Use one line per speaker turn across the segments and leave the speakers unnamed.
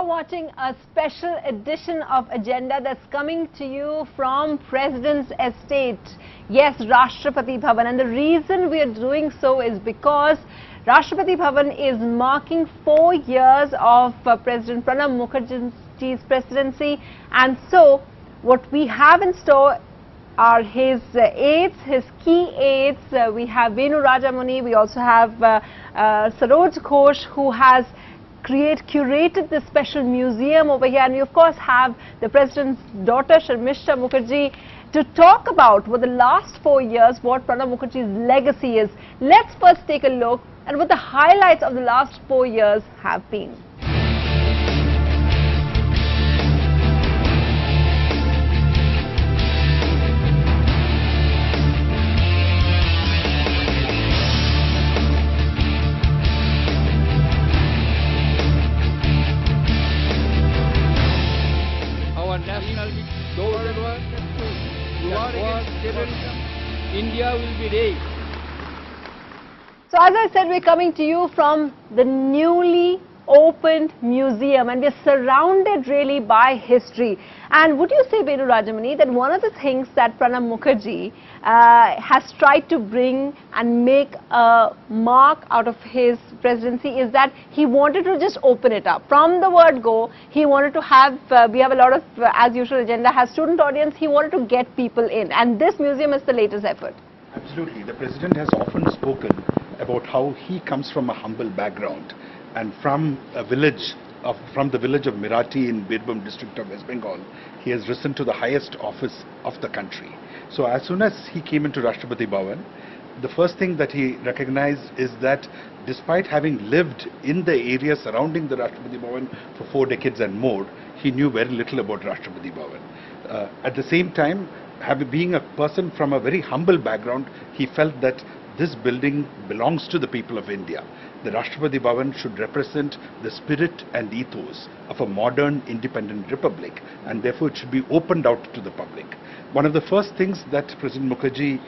watching a special edition of Agenda that's coming to you from President's Estate. Yes, Rashtrapati Bhavan. And the reason we are doing so is because Rashtrapati Bhavan is marking 4 years of President Pranab Mukherjee's presidency. And so what we have in store are his aides, his key aides. We have Venu Rajamony, we also have Saroj Ghosh, who has curated this special museum over here, and we of course have the President's daughter Sharmishta Mukherjee to talk about what the last 4 years, what Pranab Mukherjee's legacy is. Let's first take a look at what the highlights of the last 4 years have been.
India will be raised.
So as I said, we're coming to you from the newly opened museum, and we're surrounded really by history. And would you say, Venu Rajamony, that one of the things that Pranab Mukherjee has tried to bring and make a mark out of his presidency is that he wanted to just open it up. From the word go, he wanted to have, we have a lot of, as usual, Agenda has student audience, he wanted to get people in. And this museum is the latest effort.
Absolutely. The President has often spoken about how he comes from a humble background and from the village of Merathi in Birbhum district of West Bengal, he has risen to the highest office of the country. So as soon as he came into Rashtrapati Bhavan, the first thing that he recognized is that despite having lived in the area surrounding the Rashtrapati Bhavan for 4 decades and more, he knew very little about Rashtrapati Bhavan. At the same time, being a person from a very humble background, he felt that this building belongs to the people of India. The Rashtrapati Bhavan should represent the spirit and ethos of a modern independent republic, and therefore it should be opened out to the public. One of the first things that President Mukherjee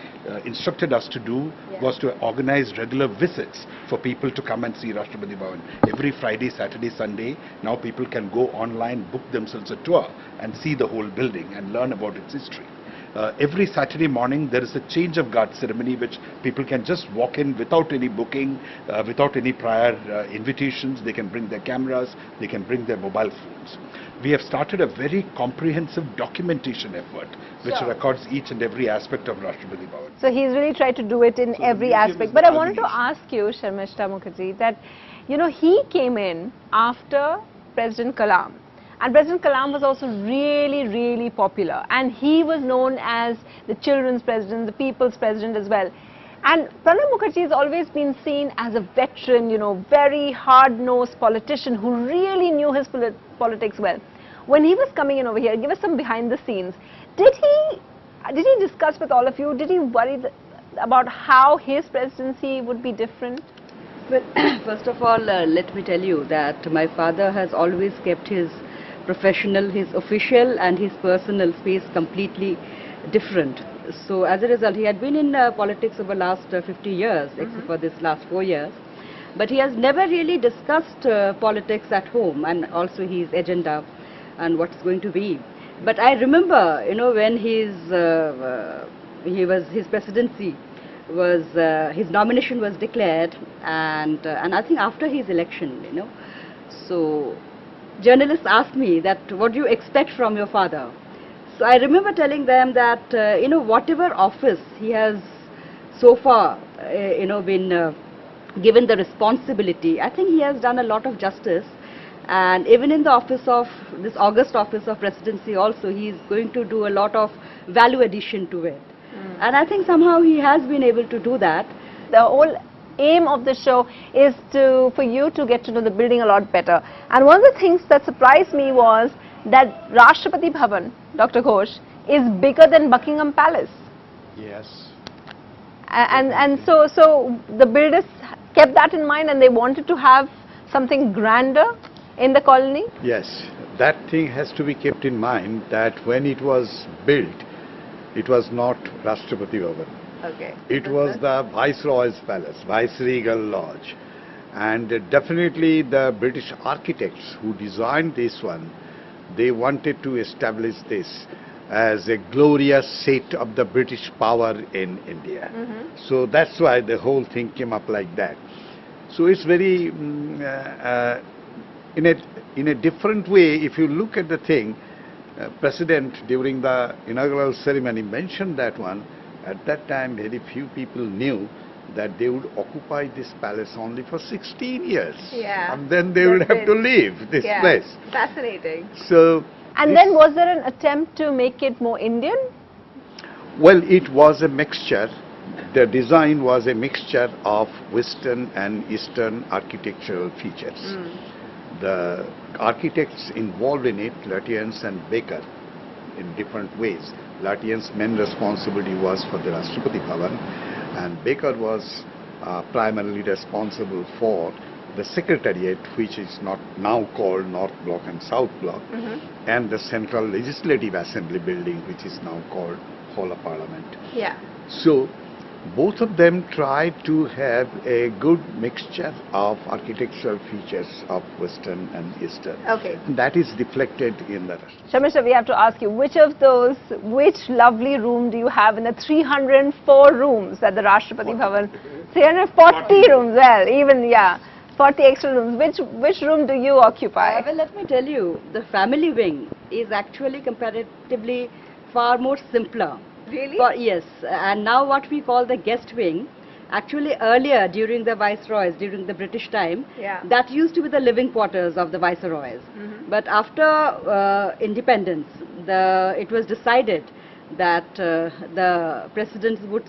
instructed us to do was to organize regular visits for people to come and see Rashtrapati Bhavan. Every Friday, Saturday, Sunday, now people can go online, book themselves a tour and see the whole building and learn about its history. Every Saturday morning there is a change of guard ceremony which people can just walk in without any booking, without any prior invitations. They can bring their cameras, they can bring their mobile phones. We have started a very comprehensive documentation effort which records each and every aspect of Rashtrapati Bhavan.
So he's really tried to do it in every aspect. But I wanted to ask you, Sharmishta Mukherjee, that he came in after President Kalam. And President Kalam was also really popular, and he was known as the children's president, the people's president as well. And Pranab Mukherjee has always been seen as a veteran, very hard-nosed politician who really knew his politics well. When he was coming in over here, give us some behind the scenes. Did he discuss with all of you? Did he worry about how his presidency would be different?
Well, first of all, let me tell you that my father has always kept his professional, his official and his personal space completely different. So as a result, he had been in politics over the last 50 years, except for this last 4 years. But he has never really discussed politics at home and also his agenda and what's going to be. But I remember, when his presidency was, his nomination was declared, and I think after his election, so journalists asked me that, what do you expect from your father? So I remember telling them that, whatever office he has so far, been given the responsibility, I think he has done a lot of justice. And even in the office of, this August office of presidency also, he is going to do a lot of value addition to it. And I think somehow he has been able to do that.
The whole aim of the show is for you to get to know the building a lot better. And one of the things that surprised me was that Rashtrapati Bhavan, Dr. Ghosh, is bigger than Buckingham Palace.
Yes.
And so the builders kept that in mind, and they wanted to have something grander in the colony?
Yes, that thing has to be kept in mind, that when it was built, it was not Rashtrapati Bhavan.
Okay.
It was the Viceroy's Palace, Viceregal Lodge. And definitely the British architects who designed this one, they wanted to establish this as a glorious seat of the British power in India. So that's why the whole thing came up like that. So it's very, in a different way, if you look at the thing, President during the inaugural ceremony mentioned that one. At that time, very few people knew that they would occupy this palace only for 16 years.
Yeah.
And then they would have to leave this place.
Fascinating.
So,
And then was there an attempt to make it more Indian?
well, it was a mixture. The design was a mixture of Western and Eastern architectural features. The architects involved in it, Latians and Baker, in different ways. Latian's main responsibility was for the Rashtrapati Bhavan, and Baker was primarily responsible for the Secretariat, which is not now called North Block and South Block, and the Central Legislative Assembly building, which is now called Hall of Parliament.
Yeah.
So both of them tried to have a good mixture of architectural features of Western and Eastern.
Okay.
And that is reflected in the rest.
Shamisha, we have to ask you, which lovely room do you have in the 304 rooms at the Rashtrapati Bhavan? 340 rooms, well, even, yeah, 40 extra rooms. Which room do you occupy?
Well, let me tell you, the family wing is actually comparatively far more simpler.
Really?
Yes, and now what we call the guest wing, actually earlier during the viceroys, during the British time,
Yeah.
that used to be the living quarters of the viceroys. But after independence, it was decided that the president would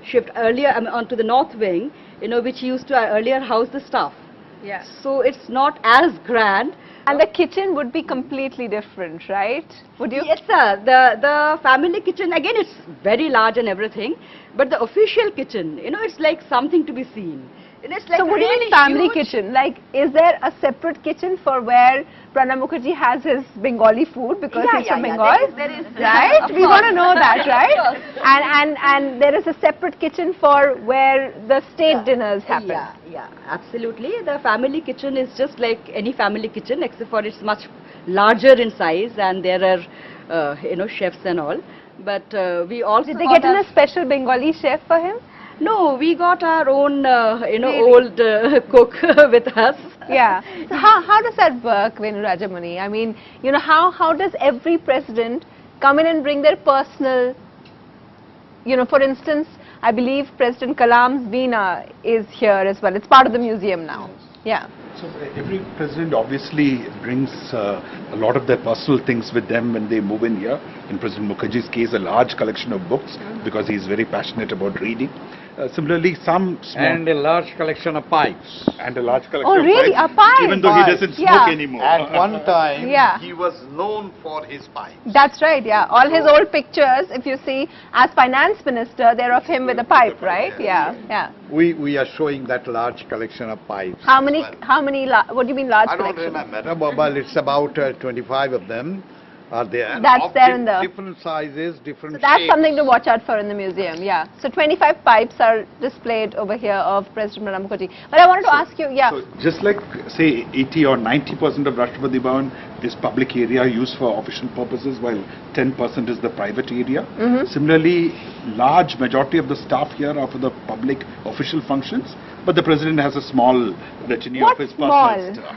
shift earlier onto the north wing, which used to earlier house the staff.
Yeah.
So it's not as grand.
And the kitchen would be completely different, right? Would you?
Yes, sir. The family kitchen, again, it's very large and everything, but the official kitchen, it's like something to be seen. And it's like
So what do you mean
really
family
huge.
kitchen? Like, is there a separate kitchen for where Pranab Mukherjee has his Bengali food because he's from Bengal?
There is,
Right?
of
We want to
course.
know that, right?
Of course.
And there is a separate kitchen for where the state dinners happen.
Yeah, absolutely. The family kitchen is just like any family kitchen, except for it's much larger in size, and there are, chefs and all. But we also
Did they
got
get in a special Bengali chef for him?
No, we got our own,
Really?
old cook with us.
Yeah. So how does that work, Venu Rajamony? I mean, how does every president come in and bring their personal, for instance, I believe President Kalam's Veena is here as well. It's part of the museum now. Yeah.
So every president obviously brings a lot of their personal things with them when they move in here. In President Mukherjee's case, a large collection of books because he's very passionate about reading. Similarly, some small...
And a large collection of pipes.
And a large collection
Oh,
of
really?
pipes,
A pipe?
even though he doesn't smoke
Yeah.
anymore.
At one time,
Yeah.
he was known for his pipes.
That's right, yeah. All his old pictures, if you see, as finance minister, they're of him with a pipe, right? Yeah, yeah.
We are showing that large collection of pipes.
How many, what do you mean large
I don't
collection?
remember, but it's about 25 of them are there.
That's
of
there in the-
different sizes, different
So that's
shapes.
something to watch out for in the museum, yeah. So 25 pipes are displayed over here of President Pranab Mukherjee. But I wanted to ask you, yeah.
So just like, say, 80 or 90% of Rashtrapati Bhavan is public area used for official purposes, while 10% is the private area. Similarly, large majority of the staff here are for the public official functions, but the president has a small retinue
What's
of his
small?
personal staff.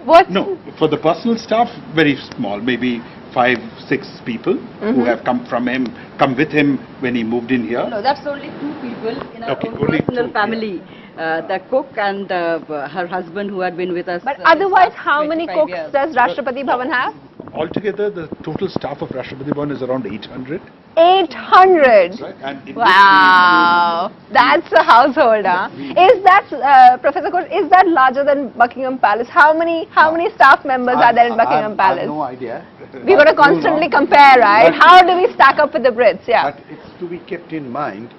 What's
No, for the personal staff, very small, maybe 5, 6 people who have come with him when he moved in here.
No, that's only 2 people in our
Okay,
own
only
personal
2,
family. The cook and her husband who had been with us.
But
since
otherwise,
last
how many
25
cooks
years.
does Rashtrapati Bhavan have?
Altogether, the total staff of Rashtrapati Bhavan is around 800.
800!
Right? And in this
Wow, that's a household, huh? Is that, Professor Koch, is that larger than Buckingham Palace? How many staff members are there in Buckingham
I have
Palace?
no idea.
We're going to constantly compare, right?
But-
How do we stack up with the Brits? Yeah.
But it's to be kept in mind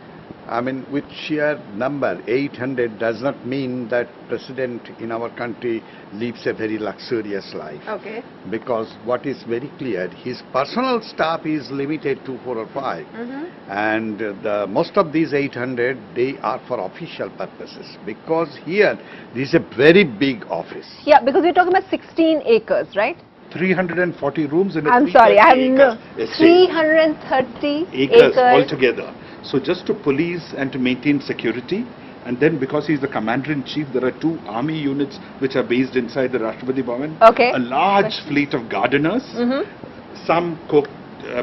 I mean, with sheer number, 800 does not mean that president in our country lives a very luxurious life.
Okay.
Because what is very clear, his personal staff is limited to 4 or 5. And most of these 800, they are for official purposes. Because here, this is a very big office.
Yeah, because we're talking about 16 acres, right?
340 rooms in a
I'm sorry, I have no
330
330
acres altogether. So just to police and to maintain security, and then because he's the commander-in-chief, there are 2 army units which are based inside the Rashtrapati Bhavan.
Okay.
A large fleet of gardeners, some cook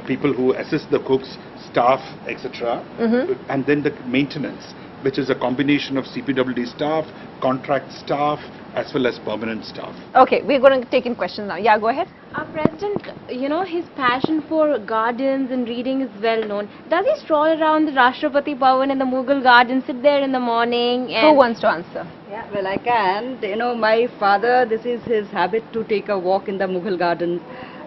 people who assist the cooks, staff, etc. And then the maintenance, which is a combination of CPWD staff, contract staff, as well as permanent staff.
Okay, we're going to take in questions now. Yeah, go ahead.
Our president, you know, his passion for gardens and reading is well known. Does he stroll around the Rashtrapati Bhavan and the Mughal garden, sit there in the morning? And
Who wants to answer?
Yeah, well, I can. You know, my father, this is his habit to take a walk in the Mughal gardens.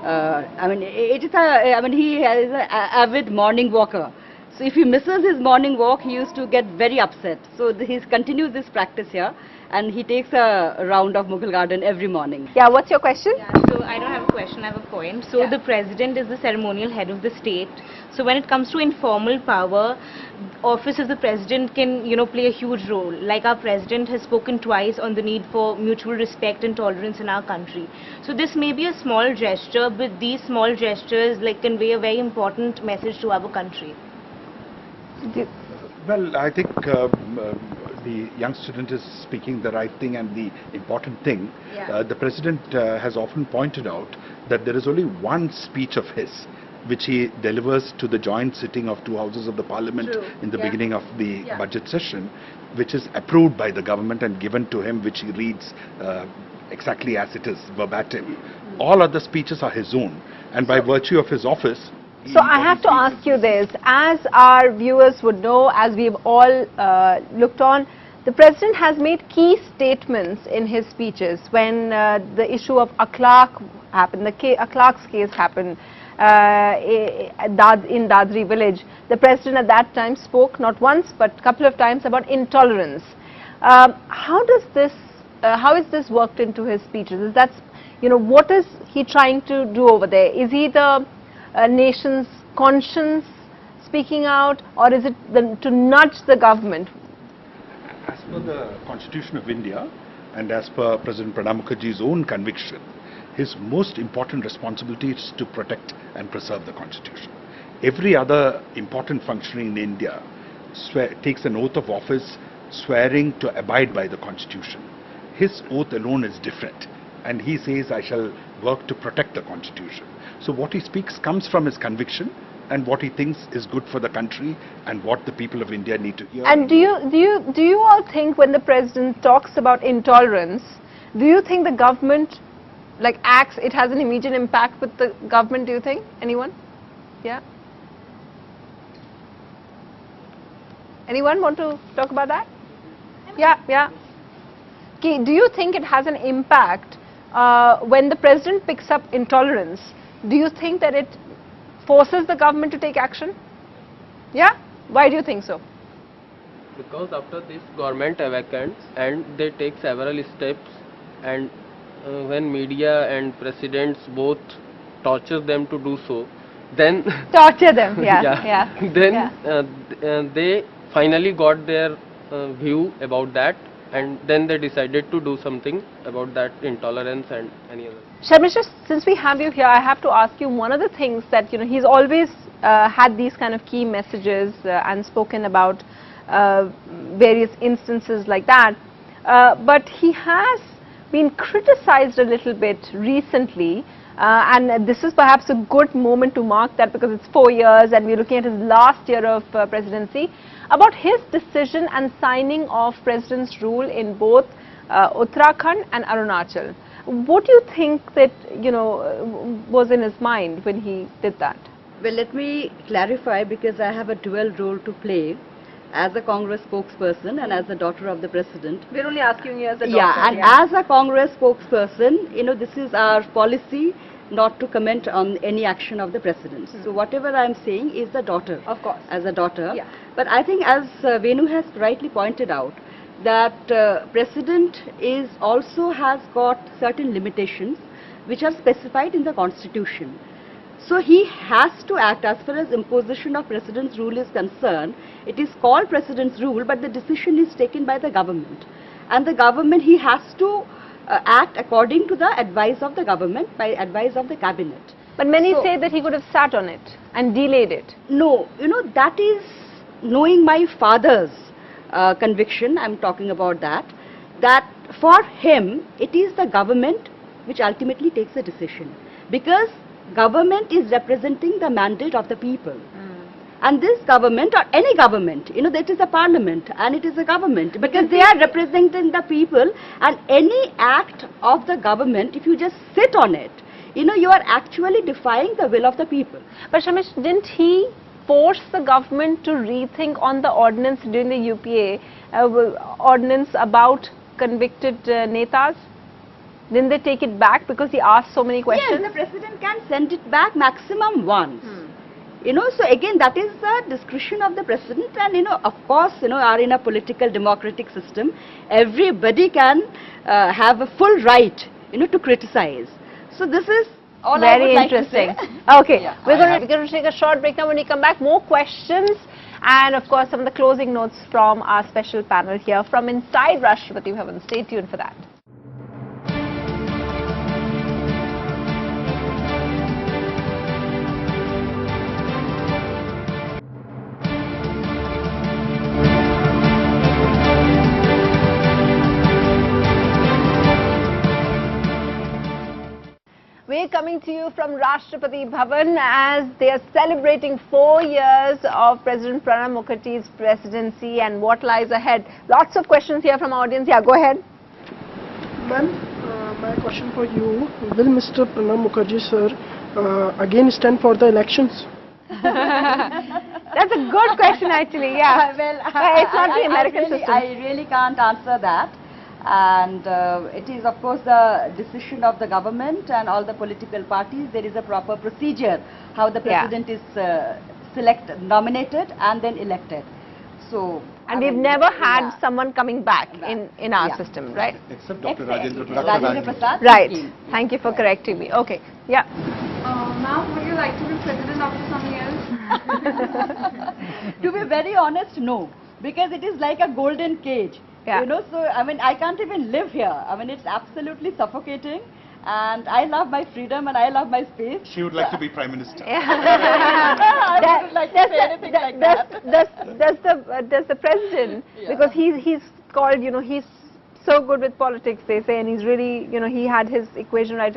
I mean, it is he is an avid morning walker. So if he misses his morning walk, he used to get very upset. So he continues this practice here, and he takes a round of Mughal garden every morning.
Yeah, what's your question?
yeah, so I don't have a question, I have a point. So the president is the ceremonial head of the state. So when it comes to informal power, office of the president can, you know, play a huge role. Like our president has spoken twice on the need for mutual respect and tolerance in our country. So this may be a small gesture, but these small gestures like convey a very important message to our country.
Well, I think the young student is speaking the right thing and the important thing. The president has often pointed out that there is only one speech of his which he delivers to the joint sitting of 2 houses of the parliament in the beginning of the budget session, which is approved by the government and given to him, which he reads exactly as it is, verbatim. All other speeches are his own, and by virtue of his office.
So I have to ask you this, as our viewers would know, as we've all looked on, the president has made key statements in his speeches when the issue of Akhlaq happened, the Akhlaq's case happened in Dadri village. The president at that time spoke not once but a couple of times about intolerance. How is this worked into his speeches? Is that, you know, what is he trying to do over there? Is he the nation's conscience speaking out, or is it to nudge the government?
As per the Constitution of India and as per President Pranab Mukherjee's own conviction, his most important responsibility is to protect and preserve the Constitution. Every other important functionary in India takes an oath of office swearing to abide by the Constitution. His oath alone is different, and he says, I shall work to protect the Constitution. So what he speaks comes from his conviction and what he thinks is good for the country and what the people of India need to hear.
And do you all think when the president talks about intolerance, do you think the government like acts, it has an immediate impact with the government, do you think? Anyone? Yeah? Anyone want to talk about that? Yeah. Okay, do you think it has an impact when the president picks up intolerance? Do you think that it forces the government to take action? Yeah? Why do you think so?
Because after this government vacates and they take several steps, and when media and presidents both torture them to do so, then
Torture them, yeah.
then they finally got their view about that, and then they decided to do something about that intolerance and any other.
Sharmisha, since we have you here, I have to ask you, one of the things that, you know, he's always had these kind of key messages and spoken about various instances like that, but he has been criticized a little bit recently, and this is perhaps a good moment to mark that because it's 4 years and we're looking at his last year of presidency, about his decision and signing of president's rule in both Uttarakhand and Arunachal. What do you think that, you know, was in his mind when he did that?
Well, let me clarify, because I have a dual role to play as a Congress spokesperson and as the daughter of the president.
We're only asking you as a daughter.
Yeah, and as a Congress spokesperson, you know, this is our policy not to comment on any action of the president. So whatever I am saying is the daughter.
Of course.
As a daughter.
Yeah.
But I think, as Venu has rightly pointed out, that president is also has got certain limitations which are specified in the constitution. So he has to act as far as imposition of president's rule is concerned. It is called president's rule, but the decision is taken by the government. And the government, he has to act according to the advice of the government, by advice of the cabinet.
But many
So-
say that he could have sat on it and delayed it.
No, that is knowing my father's conviction. I'm talking about that for him, it is the government which ultimately takes the decision. Because government is representing the mandate of the people. And this government, or any government, that is a parliament and it is a government, because they are representing the people, and any act of the government, if you just sit on it, you are actually defying the will of the people.
But Shamish, didn't he force the government to rethink on the ordinance during the UPA ordinance about convicted netas? Didn't they take it back because he asked so many questions?
Yes, the president can send it back maximum once. So again, that is the discretion of the president, and of course, are in a political democratic system, everybody can have a full right, to criticize. So this is all I would
Very
like to
interesting.
say.
Okay,
Yeah.
we're going to take a short break now. When we come back, more questions and of course some of the closing notes from our special panel here from inside Rashtrapati Bhavan. Stay tuned for that. We're coming to you from Rashtrapati Bhavan as they are celebrating 4 years of President Pranab Mukherjee's presidency and what lies ahead. Lots of questions here from our audience. Yeah, go ahead.
Ma'am, my question for you, will Mr. Pranab Mukherjee sir again stand for the elections?
That's a good question actually, yeah.
Well,
It's not the American system.
I really can't answer that. And it is, of course, the decision of the government and all the political parties. There is a proper procedure how the president is nominated and then elected. So,
And we've never had someone coming back in our system, right?
Except Dr. Rajendra
Rajendra
Prasad.
Prasad.
Right. Thank you for correcting me. Okay. Yeah.
Ma'am, would you like to be president after some years?
To be very honest, no. Because it is like a golden cage.
Yeah.
So, I can't even live here. It's absolutely suffocating. And I love my freedom and I love my space.
She would like to be Prime Minister.
I wouldn't like to say anything like that.
Does the president, because he's called, he's so good with politics, they say, and he's really, he had his equation right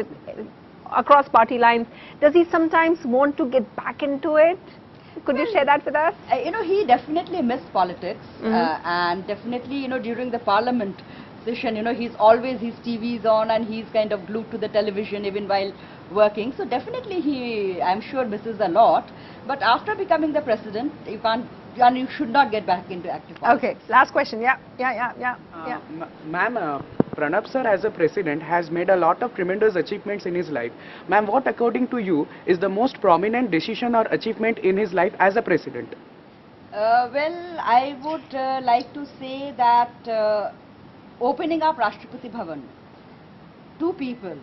across party lines. Does he sometimes want to get back into it? Could you share that with us?
He definitely missed politics. And definitely, during the parliament session, his TV is on and he's kind of glued to the television even while working. So definitely I'm sure misses a lot. But after becoming the president, you should not get back into active politics.
Okay, last question. Yeah.
Ma'am, Pranab sir as a president has made a lot of tremendous achievements in his life. Ma'am, what according to you is the most prominent decision or achievement in his life as a president?
Well, I would like to say that opening up Rashtrapati Bhavan to people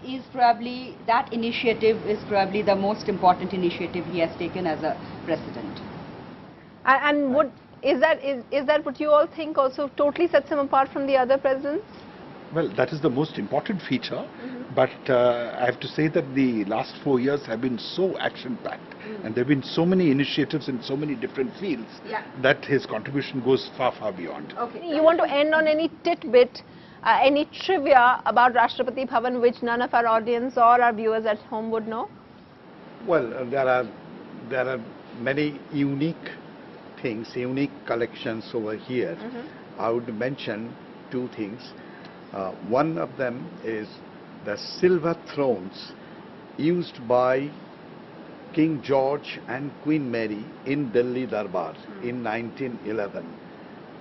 is probably, that initiative is probably the most important initiative he has taken as a president.
And is that what you all think also totally sets him apart from the other presidents?
Well, that is the most important feature, but I have to say that the last 4 years have been so action-packed and there have been so many initiatives in so many different fields that his contribution goes far, far beyond.
Okay. You want to end on any tidbit, any trivia about Rashtrapati Bhavan which none of our audience or our viewers at home would know?
Well, there are many unique things, unique collections over here. I would mention two things. One of them is the silver thrones used by King George and Queen Mary in Delhi Darbar in 1911.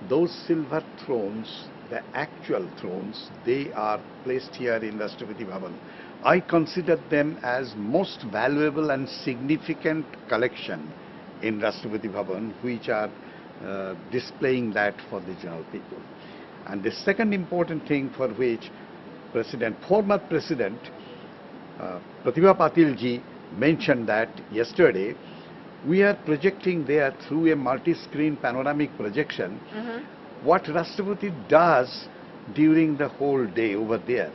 Those silver thrones, the actual thrones, they are placed here in Rashtrapati Bhavan. I consider them as most valuable and significant collection in Rashtrapati Bhavan, which are displaying that for the general people. And the second important thing for which former President Pratibha Patil ji mentioned that yesterday, we are projecting there through a multi-screen panoramic projection what Rashtrapati does during the whole day over there,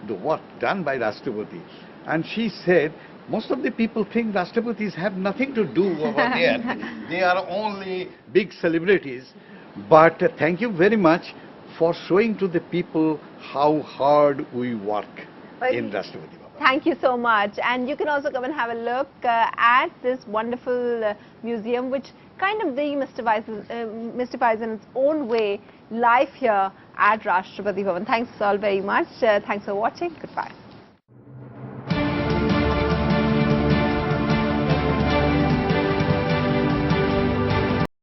the work done by Rashtrapati. And she said, most of the people think Rashtrapatis have nothing to do over there. They are only big celebrities. But thank you very much for showing to the people how hard we work in Rashtrapati Bhavan.
Thank you so much. And you can also come and have a look at this wonderful museum, which kind of demystifies in its own way life here at Rashtrapati Bhavan. Thanks all very much. Thanks for watching. Goodbye.